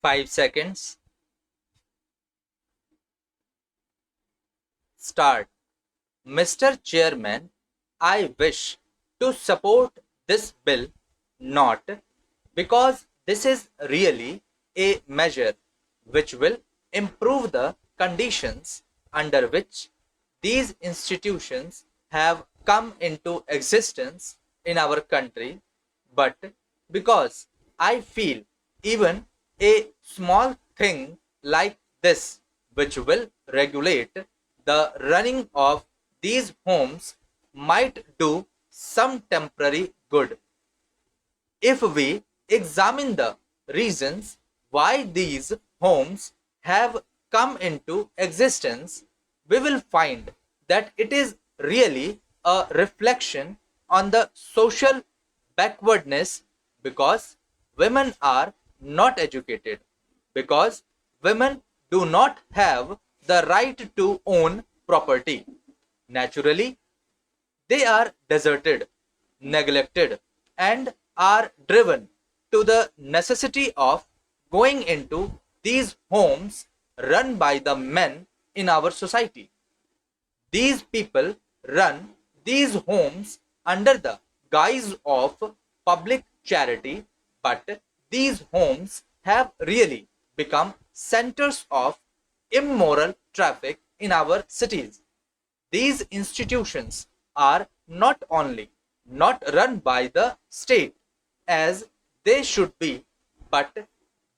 5 seconds. Start. Mr. Chairman, I wish to support this bill not because this is really a measure which will improve the conditions under which these institutions have come into existence in our country, but because I feel even a small thing like this, which will regulate the running of these homes, might do some temporary good. If we examine the reasons why these homes have come into existence, we will find that it is really a reflection on the social backwardness, because women are not educated, because women do not have the right to own property. Naturally, they are deserted, neglected, and are driven to the necessity of going into these homes run by the men in our society. These people run these homes under the guise of public charity, but these homes have really become centers of immoral traffic in our cities. These institutions are not only not run by the state as they should be, but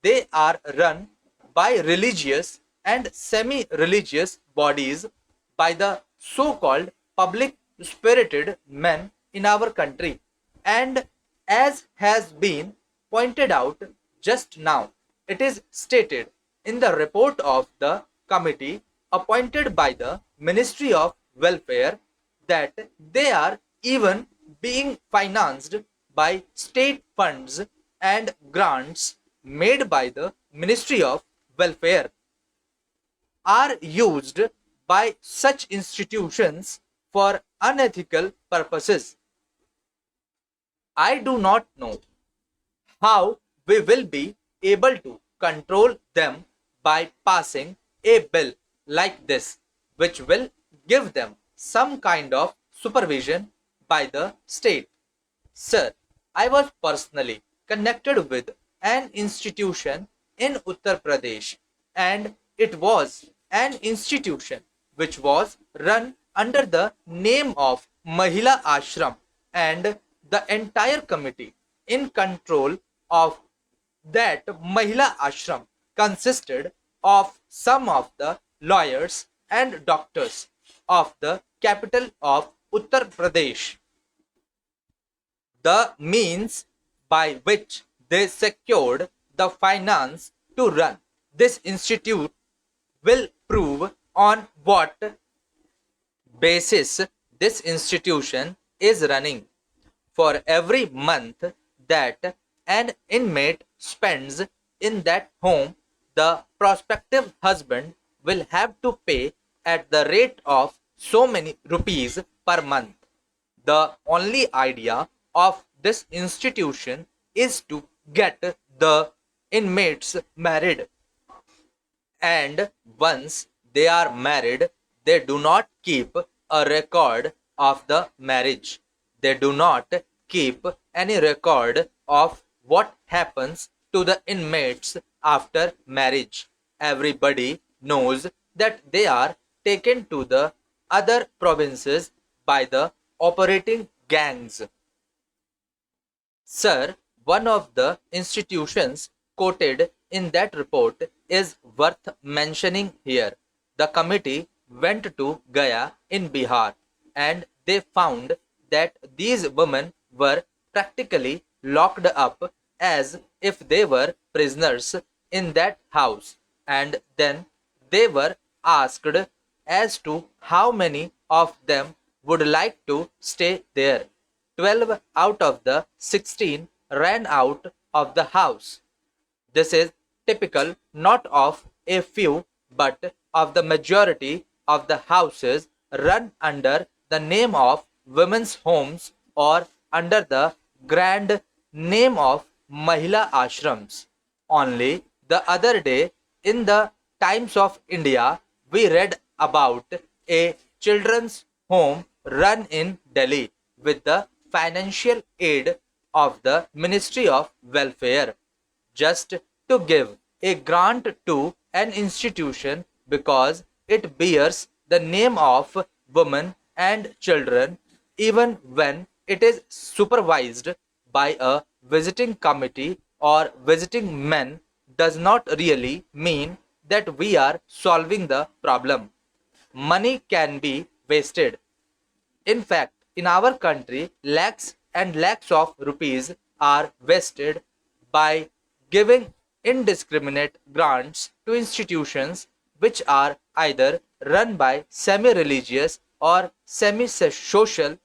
they are run by religious and semi-religious bodies, by the so-called public spirited men in our country. And as has been pointed out just now, it is stated in the report of the committee appointed by the Ministry of Welfare that they are even being financed by state funds and grants made by the Ministry of Welfare, are used by such institutions for unethical purposes. I do not know how we will be able to control them by passing a bill like this, which will give them some kind of supervision by the state. Sir, I was personally connected with an institution in Uttar Pradesh, and it was an institution which was run under the name of Mahila Ashram, and the entire committee in control of that Mahila Ashram consisted of some of the lawyers and doctors of the capital of Uttar Pradesh. The means by which they secured the finance to run this institute will prove on what basis this institution is running. For every month that an inmate spends in that home, the prospective husband will have to pay at the rate of so many rupees per month. The only idea of this institution is to get the inmates married, and once they are married, they do not keep a record of the marriage. They do not keep any record of what happens to the inmates after marriage. Everybody knows that they are taken to the other provinces by the operating gangs. Sir, one of the institutions quoted in that report is worth mentioning here. The committee went to Gaya in Bihar, and they found that these women were practically locked up as if they were prisoners in that house, and then they were asked as to how many of them would like to stay there. 12 out of the 16 ran out of the house. This is typical not of a few but of the majority of the houses run under the name of women's homes or under the grand name of Mahila Ashrams. Only The other day, in the Times of India, we read about a children's home run in Delhi with the financial aid of the Ministry of Welfare, just to give a grant to an institution because it bears the name of women and children, even when it is supervised by a visiting committee or visiting men, does not really mean that we are solving the problem. Money can be wasted. In fact, in our country, lakhs and lakhs of rupees are wasted by giving indiscriminate grants to institutions which are either run by semi-religious or semi-social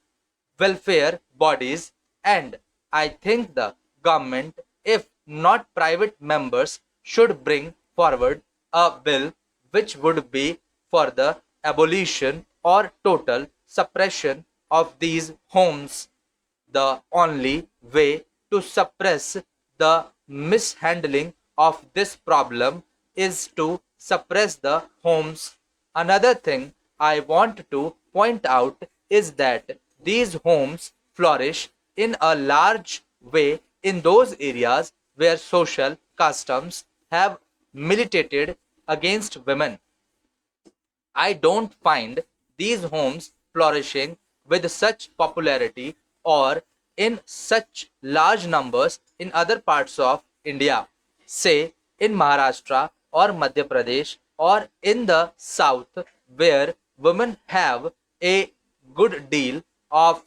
welfare bodies, and I think the government, if not private members, should bring forward a bill which would be for the abolition or total suppression of these homes. The only way to suppress the mishandling of this problem is to suppress the homes. Another thing I want to point out is that these homes flourish in a large way in those areas where social customs have militated against women. I don't find these homes flourishing with such popularity or in such large numbers in other parts of India, say in Maharashtra or Madhya Pradesh or in the south, where women have a good deal of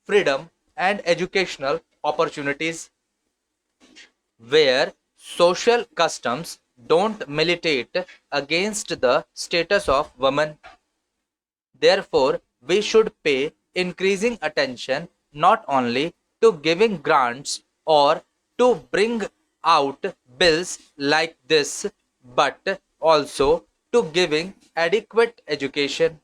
freedom and educational opportunities, where social customs don't militate against the status of women. Therefore, we should pay increasing attention not only to giving grants or to bring out bills like this, but also to giving adequate education,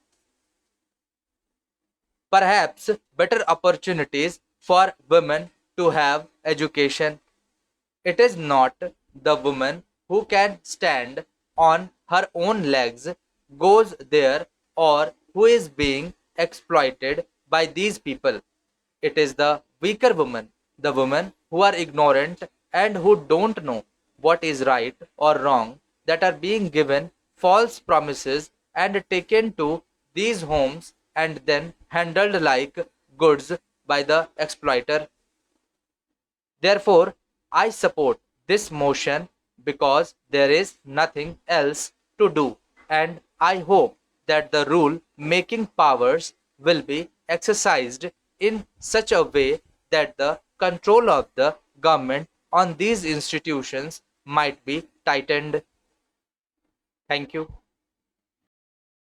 perhaps better opportunities for women to have education. It is not the woman who can stand on her own legs goes there or who is being exploited by these people. It is the weaker woman, the women who are ignorant and who don't know what is right or wrong, that are being given false promises and taken to these homes and then handled like goods by the exploiter. Therefore, I support this motion because there is nothing else to do, and I hope that the rule making powers will be exercised in such a way that the control of the government on these institutions might be tightened. Thank you.